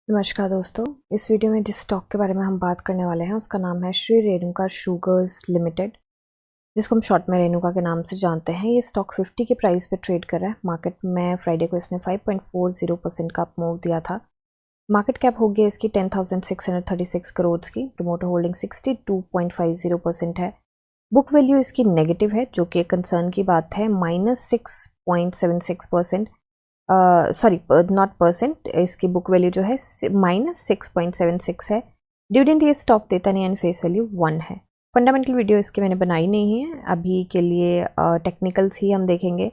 नमस्कार दोस्तों, इस वीडियो में जिस स्टॉक के बारे में हम बात करने वाले हैं उसका नाम है श्री रेणुका शुगर्स लिमिटेड, जिसको हम शॉर्ट में रेणुका के नाम से जानते हैं। ये स्टॉक 50 के प्राइस पे ट्रेड कर रहा है। मार्केट में फ्राइडे को इसने 5.40% का मूव दिया था। मार्केट कैप हो गई इसकी 10,636 करोड़ की। प्रमोटर होल्डिंग 62.50% है। बुक वैल्यू इसकी नेगेटिव है, जो कि कंसर्न की बात है। -6.76%, सॉरी नॉट परसेंट, इसकी बुक वैल्यू जो है -6.76 है। डिविडेंड ये स्टॉक देता नहीं, एंड फेस वैल्यू 1 है। फंडामेंटल वीडियो इसकी मैंने बनाई नहीं है अभी के लिए, टेक्निकल्स ही हम देखेंगे।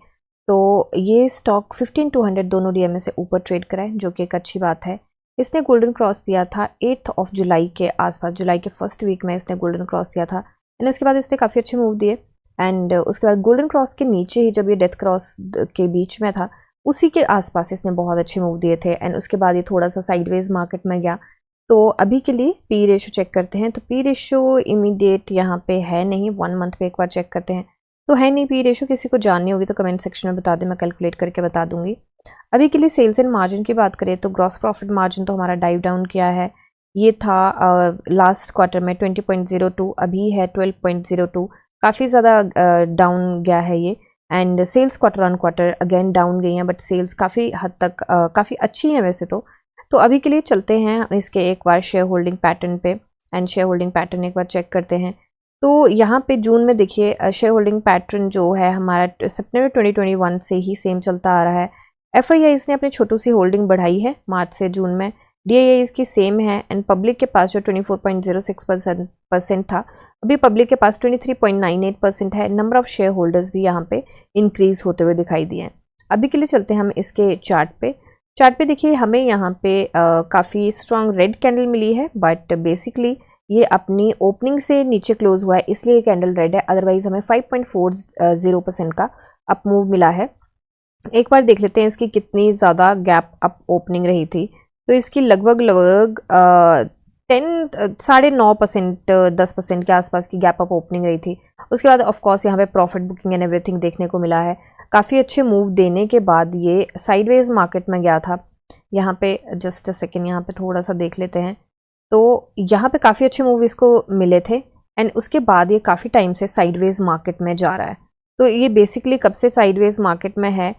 तो ये स्टॉक 15-200 दोनों डीएमए से ऊपर ट्रेड करा है, जो कि एक अच्छी बात है। इसने गोल्डन क्रॉस दिया था 8 जुलाई के आसपास, जुलाई के फर्स्ट वीक में इसने गोल्डन क्रॉस दिया था, एंड उसके बाद इसने काफ़ी अच्छे मूव दिए। एंड उसके बाद गोल्डन क्रॉस के नीचे ही, जब ये डेथ क्रॉस के बीच में था, उसी के आसपास इसने बहुत अच्छे मूव दिए थे। एंड उसके बाद ये थोड़ा सा साइडवेज मार्केट में गया। तो अभी के लिए पी रेशो चेक करते हैं। तो पी रेशो इमीडिएट यहाँ पे है नहीं, 1 मंथ पे एक बार चेक करते हैं। तो है नहीं पी रेशो। किसी को जाननी होगी तो कमेंट सेक्शन में बता दें, मैं कैलकुलेट करके बता दूंगी। अभी के लिए सेल्स एंड मार्जिन की बात करें तो ग्रॉस प्रॉफिट मार्जिन तो हमारा डाइव डाउन किया है। ये था लास्ट क्वार्टर में 20.02, अभी है 12.02, काफ़ी ज़्यादा डाउन गया है ये। And sales quarter on quarter again down गई हैं, बट सेल्स काफ़ी हद तक काफ़ी अच्छी हैं वैसे तो अभी के लिए चलते हैं इसके एक बार शेयर होल्डिंग पैटर्न पे, एंड शेयर होल्डिंग पैटर्न एक बार चेक करते हैं। तो यहाँ पे जून में देखिए शेयर होल्डिंग पैटर्न जो है हमारा सितंबर 2021 से ही सेम चलता आ रहा है। एफआईआईज़ ने अपनी छोटी सी होल्डिंग बढ़ाई है मार्च से जून में। डीआईआईज़ की सेम है, एंड पब्लिक के पास जो 24.06% था, अभी पब्लिक के पास 23.98% है। नंबर ऑफ शेयर होल्डर्स भी यहाँ पे इंक्रीज होते हुए दिखाई दिए हैं। अभी के लिए चलते हैं हम इसके चार्ट पे देखिए हमें यहाँ पे काफ़ी स्ट्रॉन्ग रेड कैंडल मिली है, बट बेसिकली ये अपनी ओपनिंग से नीचे क्लोज हुआ है, इसलिए ये कैंडल रेड है। अदरवाइज हमें 5.40% का अप मूव मिला है। एक बार देख लेते हैं इसकी कितनी ज़्यादा गैप अप ओपनिंग रही थी। तो इसकी लगभग 9.5% 10% के आसपास की गैप अप ओपनिंग रही थी। उसके बाद ऑफ कोर्स यहाँ पे प्रॉफिट बुकिंग एंड एवरीथिंग देखने को मिला है। काफ़ी अच्छे मूव देने के बाद ये साइडवेज मार्केट में गया था। यहाँ पे जस्ट अ सेकेंड, यहाँ पे थोड़ा सा देख लेते हैं। तो यहाँ पे काफ़ी अच्छे मूव इसको मिले थे, एंड उसके बाद ये काफ़ी टाइम से साइडवेज मार्केट में जा रहा है। तो ये बेसिकली कब से साइडवेज मार्केट में है?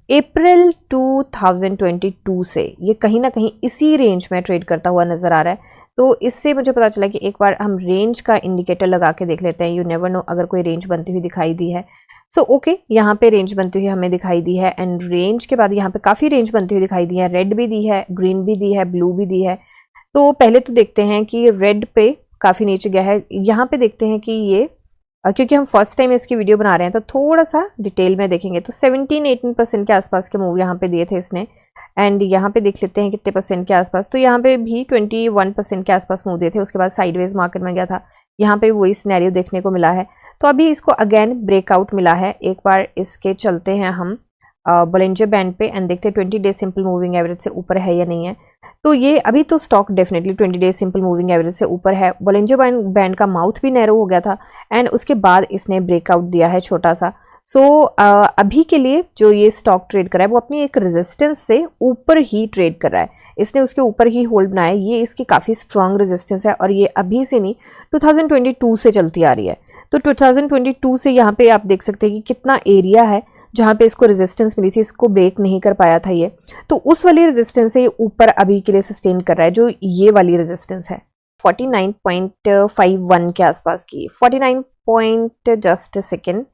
अप्रैल 2022 से ये कहीं ना कहीं इसी रेंज में ट्रेड करता हुआ नज़र आ रहा है। तो इससे मुझे पता चला कि एक बार हम रेंज का इंडिकेटर लगा के देख लेते हैं। यू नेवर नो, अगर कोई रेंज बनती हुई दिखाई दी है। सो ओके, यहाँ पे रेंज बनती हुई हमें दिखाई दी है, एंड रेंज के बाद यहाँ पे काफ़ी रेंज बनती हुई दिखाई दी है। रेड भी दी है, ग्रीन भी दी है, ब्लू भी दी है। तो पहले तो देखते हैं कि रेड पे काफ़ी नीचे गया है। यहाँ पे देखते हैं कि ये क्योंकि हम फर्स्ट टाइम इसकी वीडियो बना रहे हैं तो थोड़ा सा डिटेल में देखेंगे। तो 17-18% के आसपास के मूव यहाँ पे दिए थे इसने, एंड यहाँ पे देख लेते हैं कितने परसेंट के आसपास। तो यहाँ पे भी 21% के आसपास मूव दिए थे। उसके बाद साइडवेज मार्केट में गया था, यहाँ पे वही सिनेरियो देखने को मिला है। तो अभी इसको अगेन ब्रेकआउट मिला है। एक बार इसके चलते हैं हम बोलिंजर बैंड पे, एंड देखते हैं 20 डेज सिंपल मूविंग एवरेज से ऊपर है या नहीं है। तो ये अभी तो stock definitely 20 days simple moving average से ऊपर है। बोलिंजर बैंड का माउथ भी नैरो हो गया था, एंड उसके बाद इसने ब्रेकआउट दिया है छोटा सा। सो अभी के लिए जो ये स्टॉक ट्रेड कर रहा है वो अपनी एक रेजिस्टेंस से ऊपर ही ट्रेड कर रहा है। इसने उसके ऊपर ही होल्ड बनाया है। ये इसकी काफ़ी स्ट्रॉन्ग रेजिस्टेंस है, और ये अभी से नहीं 2022 से चलती आ रही है। तो 2022 से यहाँ पे आप देख सकते हैं कि कितना एरिया है जहाँ पे इसको रेजिस्टेंस मिली थी, इसको ब्रेक नहीं कर पाया था ये। तो उस वाली रेजिस्टेंस से ये ऊपर अभी के लिए सस्टेन कर रहा है, जो ये वाली रेजिस्टेंस है 49.51 के आसपास की, 49 पॉइंट जस्ट सेकेंड,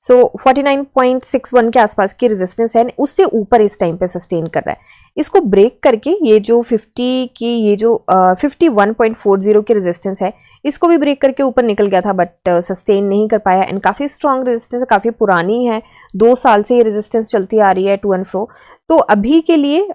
सो 49.61 के आसपास की रेजिस्टेंस है, उससे ऊपर इस टाइम पे सस्टेन कर रहा है। इसको ब्रेक करके ये जो 50 की, ये जो 51.40 की रेजिस्टेंस है, इसको भी ब्रेक करके ऊपर निकल गया था, बट सस्टेन नहीं कर पाया। एंड काफ़ी स्ट्रॉन्ग रेजिस्टेंस है, काफ़ी पुरानी है, 2 साल से ये रेजिस्टेंस चलती आ रही है टू एंड फ्रो। तो अभी के लिए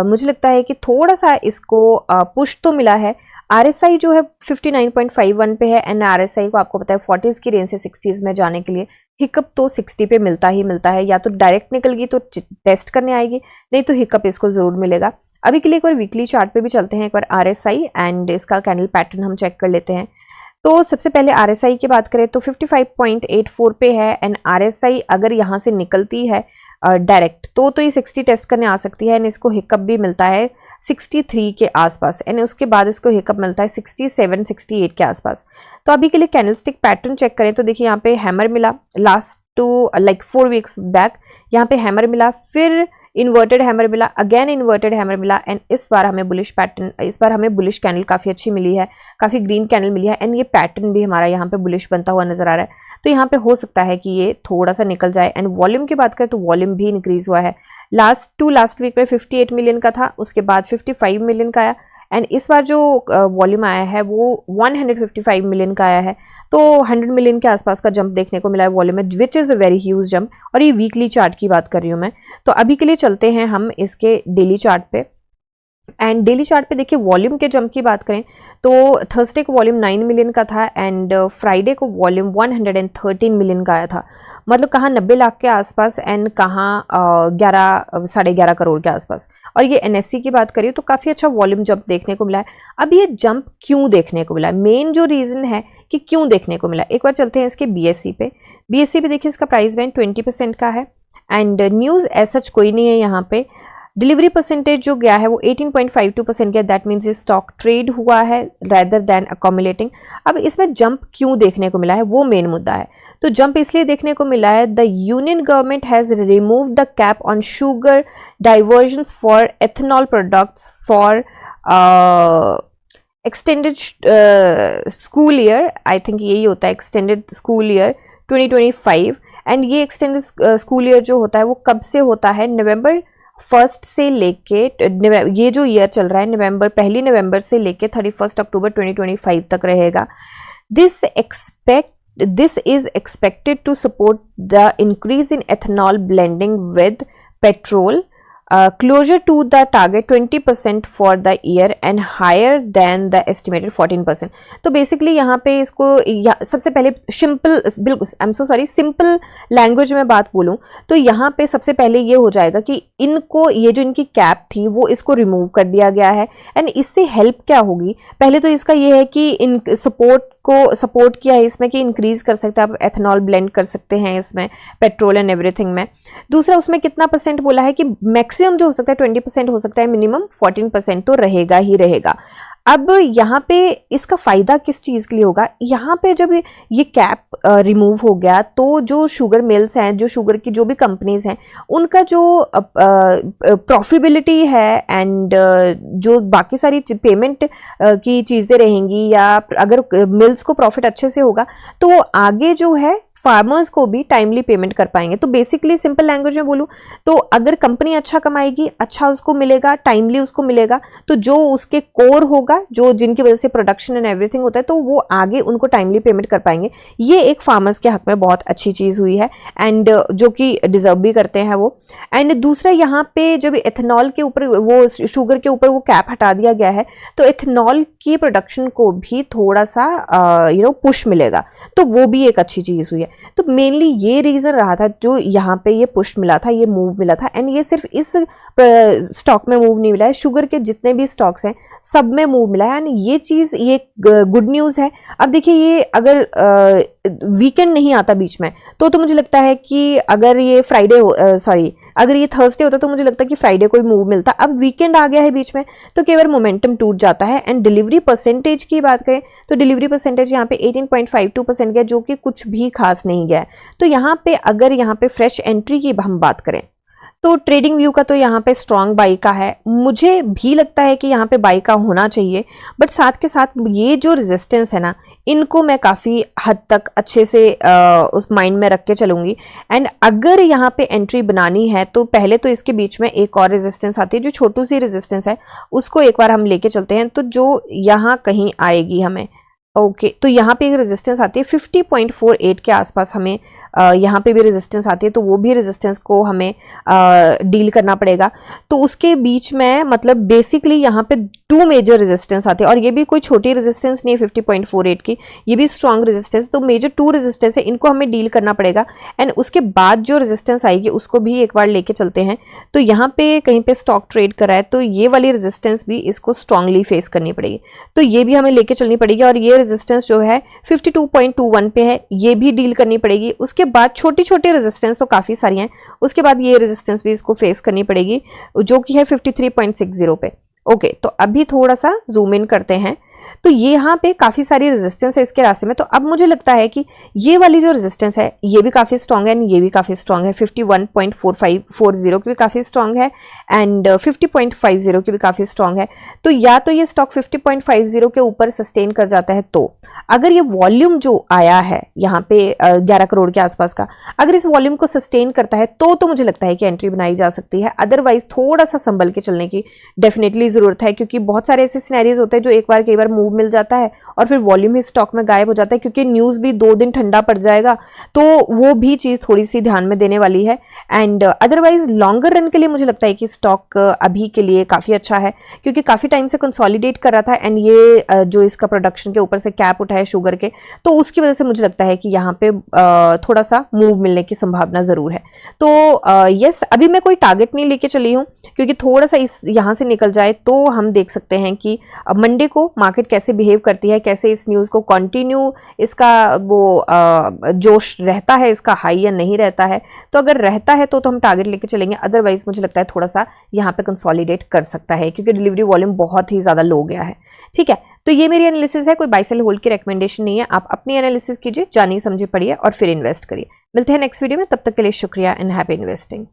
मुझे लगता है कि थोड़ा सा इसको पुश तो मिला है। आरएसआई जो है 59.51 पे है, एंड आरएसआई को आपको पता है 40s की रेंज से 60s में जाने के लिए हिकअप तो 60 पे मिलता ही मिलता है। या तो डायरेक्ट निकल गई तो टेस्ट करने आएगी, नहीं तो हिकअप इसको जरूर मिलेगा। अभी के लिए एक बार वीकली चार्ट पे भी चलते हैं, एक बार आरएसआई एंड इसका कैंडल पैटर्न हम चेक कर लेते हैं। तो सबसे पहले आरएसआई की बात करें तो 55.84 पे है, एंड आरएसआई अगर यहाँ से निकलती है डायरेक्ट तो ये 60 टेस्ट करने आ सकती है एंड इसको हिकअप भी मिलता है 63 के आसपास एंड उसके बाद इसको हिकअप मिलता है 67 68 के आसपास। तो अभी के लिए कैंडलस्टिक पैटर्न चेक करें तो देखिए यहाँ पे हैमर मिला last two like 4 weeks back, यहाँ पे हैमर मिला, फिर इन्वर्टेड हैमर मिला, अगेन इन्वर्टेड हैमर मिला एंड इस बार हमें बुलिश पैटर्न, इस बार हमें बुलिश कैंडल काफ़ी अच्छी मिली है, काफ़ी ग्रीन कैंडल मिली है एंड ये पैटर्न भी हमारा यहाँ पे बुलिश बनता हुआ नजर आ रहा है। तो यहाँ पे हो सकता है कि ये थोड़ा सा निकल जाए एंड वॉल्यूम की बात करें तो वॉल्यूम भी इंक्रीज हुआ है। लास्ट वीक में 58 मिलियन का था, उसके बाद 55 मिलियन का आया एंड इस बार जो वॉल्यूम आया है वो 155 मिलियन का आया है। तो 100 मिलियन के आसपास का जंप देखने को मिला है वॉल्यूम में, which is a very huge jump. और ये वीकली चार्ट की बात कर रही हूँ मैं। तो अभी के लिए चलते हैं हम इसके डेली चार्ट पे एंड डेली चार्ट पे देखिए वॉल्यूम के जंप की बात करें तो थर्सडे को वॉल्यूम 9 मिलियन का था एंड फ्राइडे को वॉल्यूम 113 मिलियन का आया था। मतलब कहाँ 90 लाख के आसपास एंड कहाँ 11-11.5 करोड़ के आसपास। और ये एनएससी की बात करिए तो काफ़ी अच्छा वॉल्यूम जंप देखने को मिला है। अब ये जंप क्यों देखने को मिला है, मेन जो रीज़न है कि क्यों देखने को मिला, एक बार चलते हैं इसके बीएससी पे। बीएससी पे देखिए इसका प्राइस बैंड 20% का है एंड न्यूज़ ऐसा कोई नहीं है यहाँ पे। डिलीवरी परसेंटेज जो गया है वो 18.52% गया, दैट मीन्स ये स्टॉक ट्रेड हुआ है रैदर दैन अकोमुलेटिंग। अब इसमें जंप क्यों देखने को मिला है वो मेन मुद्दा है। तो जंप इसलिए देखने को मिला है, the union government has remove the cap on sugar divergence for ethanol products for extended school year, I think यही होता है एक्सटेंडेड स्कूल ईयर 2025 एंड ये एक्सटेंडेड स्कूल ईयर जो होता है वो कब से होता है, नवंबर 1 से लेके ये जो ईयर चल रहा है पहली नवंबर से लेके 31 अक्टूबर 2025 तक रहेगा। This is expected to support the increase in ethanol blending with petrol closer to the target 20% for the year and higher than the estimated 14%। तो बेसिकली यहाँ पे इसको सबसे पहले सिंपल लैंग्वेज में बात बोलूँ तो यहाँ पे सबसे पहले ये हो जाएगा कि इनको ये जो इनकी कैप थी वो इसको रिमूव कर दिया गया है एंड इससे हेल्प क्या होगी। पहले तो इसका ये है कि इन सपोर्ट किया है इसमें कि इंक्रीज कर सकते हैं, आप एथेनॉल ब्लेंड कर सकते हैं इसमें पेट्रोल एंड एवरीथिंग में। दूसरा उसमें कितना परसेंट बोला है कि मैक्सिमम जो हो सकता है 20% हो सकता है, मिनिमम 14% तो रहेगा ही रहेगा। अब यहाँ पे इसका फायदा किस चीज़ के लिए होगा, यहाँ पे जब ये कैप रिमूव हो गया तो जो शुगर मिल्स हैं, जो शुगर की जो भी कंपनीज हैं, उनका जो प्रॉफिटेबिलिटी है एंड जो बाकी सारी पेमेंट की चीज़ें रहेंगी या अगर मिल्स को प्रॉफिट अच्छे से होगा तो आगे जो है फार्मर्स को भी टाइमली पेमेंट कर पाएंगे। तो बेसिकली सिंपल लैंग्वेज में बोलूँ तो अगर कंपनी अच्छा कमाएगी, अच्छा उसको मिलेगा, टाइमली उसको मिलेगा, तो जो उसके कोर होगा, जो जिनकी वजह से प्रोडक्शन एंड एवरीथिंग होता है, तो वो आगे उनको टाइमली पेमेंट कर पाएंगे। ये एक फार्मर्स के हक में बहुत अच्छी चीज़ हुई है एंड जो कि डिजर्व भी करते हैं वो। एंड दूसरा यहाँ पे जब एथेनॉल के ऊपर वो शुगर के ऊपर वो कैप हटा दिया गया है तो एथेनॉल की प्रोडक्शन को भी थोड़ा सा पुश मिलेगा, तो वो भी एक अच्छी चीज़ हुई है। तो मेनली ये रीज़न रहा था जो यहाँ पे ये पुश मिला था, ये मूव मिला था एंड ये सिर्फ इस स्टॉक में मूव नहीं मिला है, शुगर के जितने भी स्टॉक्स हैं सब में मूव मिला है एंड ये चीज़ ये गुड न्यूज़ है। अब देखिए ये अगर वीकेंड नहीं आता बीच में तो मुझे लगता है कि अगर ये अगर ये थर्सडे होता तो मुझे लगता है कि फ्राइडे को ही मूव मिलता। अब वीकेंड आ गया है बीच में तो केवल मोमेंटम टूट जाता है। एंड डिलीवरी परसेंटेज की बात करें तो डिलीवरी परसेंटेज यहाँ पे 18.52% गया, जो कि कुछ भी खास नहीं गया है। तो यहाँ पे अगर यहाँ पे फ्रेश एंट्री की हम बात करें तो ट्रेडिंग व्यू का तो यहाँ पे स्ट्रॉन्ग बाई का है, मुझे भी लगता है कि यहाँ पे बाई का होना चाहिए, बट साथ के साथ ये जो रेजिस्टेंस है ना, इनको मैं काफ़ी हद तक अच्छे से उस माइंड में रख के चलूँगी। एंड अगर यहाँ पे एंट्री बनानी है तो पहले तो इसके बीच में एक और रेजिस्टेंस आती है, जो छोटू सी रेजिस्टेंस है, उसको एक बार हम लेके चलते हैं। तो जो यहाँ कहीं आएगी हमें, ओके, तो यहाँ पे एक रेजिस्टेंस आती है 50.48 के आसपास, हमें यहाँ पे भी रेजिस्टेंस आती है, तो वो भी रेजिस्टेंस को हमें डील करना पड़ेगा। तो उसके बीच में मतलब बेसिकली यहाँ पे 2 मेजर रेजिस्टेंस आते हैं, और ये भी कोई छोटी रेजिस्टेंस नहीं है 50.48 की, ये भी स्ट्रॉन्ग रेजिस्टेंस। तो मेजर 2 रेजिस्टेंस है, इनको हमें डील करना पड़ेगा। एंड उसके बाद जो रेजिस्टेंस आएगी उसको भी एक बार लेके चलते हैं। तो यहाँ पे कहीं पे स्टॉक ट्रेड कर रहा है तो ये वाली रेजिस्टेंस भी इसको स्ट्रांगली फेस करनी पड़ेगी, तो ये भी हमें लेके चलनी पड़ेगी। और ये रेजिस्टेंस जो है 52.21 पे है, ये भी डील करनी पड़ेगी। उसके उसके बाद छोटी छोटी रेजिस्टेंस तो काफ़ी सारी हैं, उसके बाद ये रेजिस्टेंस भी इसको फेस करनी पड़ेगी जो कि है 53.60 पे। ओके, तो अभी थोड़ा सा जूम इन करते हैं, तो ये यहाँ पे काफ़ी सारी रेजिस्टेंस है इसके रास्ते में। तो अब मुझे लगता है कि ये वाली जो रेजिस्टेंस है ये भी काफ़ी स्ट्रॉन्ग है एंड ये भी काफ़ी स्ट्रॉन्ग है। 51.4540 की भी काफ़ी स्ट्रॉन्ग है एंड 50.50 की भी काफ़ी स्ट्रॉन्ग है। तो या तो ये स्टॉक 50.50 के ऊपर सस्टेन कर जाता है, तो अगर ये वॉल्यूम जो आया है यहाँ पे 11 करोड़ के आसपास का, अगर इस वॉल्यूम को सस्टेन करता है तो मुझे लगता है कि एंट्री बनाई जा सकती है। अदरवाइज थोड़ा सा संभल के चलने की डेफिनेटली ज़रूरत है, क्योंकि बहुत सारे ऐसे सिनेरियोज होते हैं जो एक बार कई बार मूव मिल जाता है और फिर वॉल्यूम ही स्टॉक में गायब हो जाता है, क्योंकि न्यूज़ भी 2 दिन ठंडा पड़ जाएगा, तो वो भी चीज़ थोड़ी सी ध्यान में देने वाली है। एंड अदरवाइज लॉन्गर रन के लिए मुझे लगता है कि स्टॉक अभी के लिए काफ़ी अच्छा है, क्योंकि काफ़ी टाइम से कंसोलिडेट कर रहा था एंड ये जो इसका प्रोडक्शन के ऊपर से कैप उठा है शुगर के, तो उसकी वजह से मुझे लगता है कि यहाँ पे थोड़ा सा मूव मिलने की संभावना ज़रूर है। तो यस, अभी मैं कोई टारगेट नहीं लेके चली हूँ, क्योंकि थोड़ा सा इस यहाँ से निकल जाए तो हम देख सकते हैं कि मंडे को मार्केट कैसे बिहेव करती है, कैसे इस न्यूज़ को कंटिन्यू इसका वो जोश रहता है, इसका हाई या नहीं रहता है। तो अगर रहता है तो हम टारगेट लेके चलेंगे, अदरवाइज मुझे लगता है थोड़ा सा यहाँ पे कंसोलिडेट कर सकता है, क्योंकि डिलीवरी वॉल्यूम बहुत ही ज़्यादा लो गया है। ठीक है, तो ये मेरी एनालिसिस है, कोई बाय सेल होल्ड की रिकमेंडेशन नहीं है। आप अपनी एनालिसिस कीजिए, जानिए समझिए पढ़िए और फिर इन्वेस्ट करिए। मिलते हैं नेक्स्ट वीडियो में, तब तक के लिए शुक्रिया एंड हैप्पी इन्वेस्टिंग।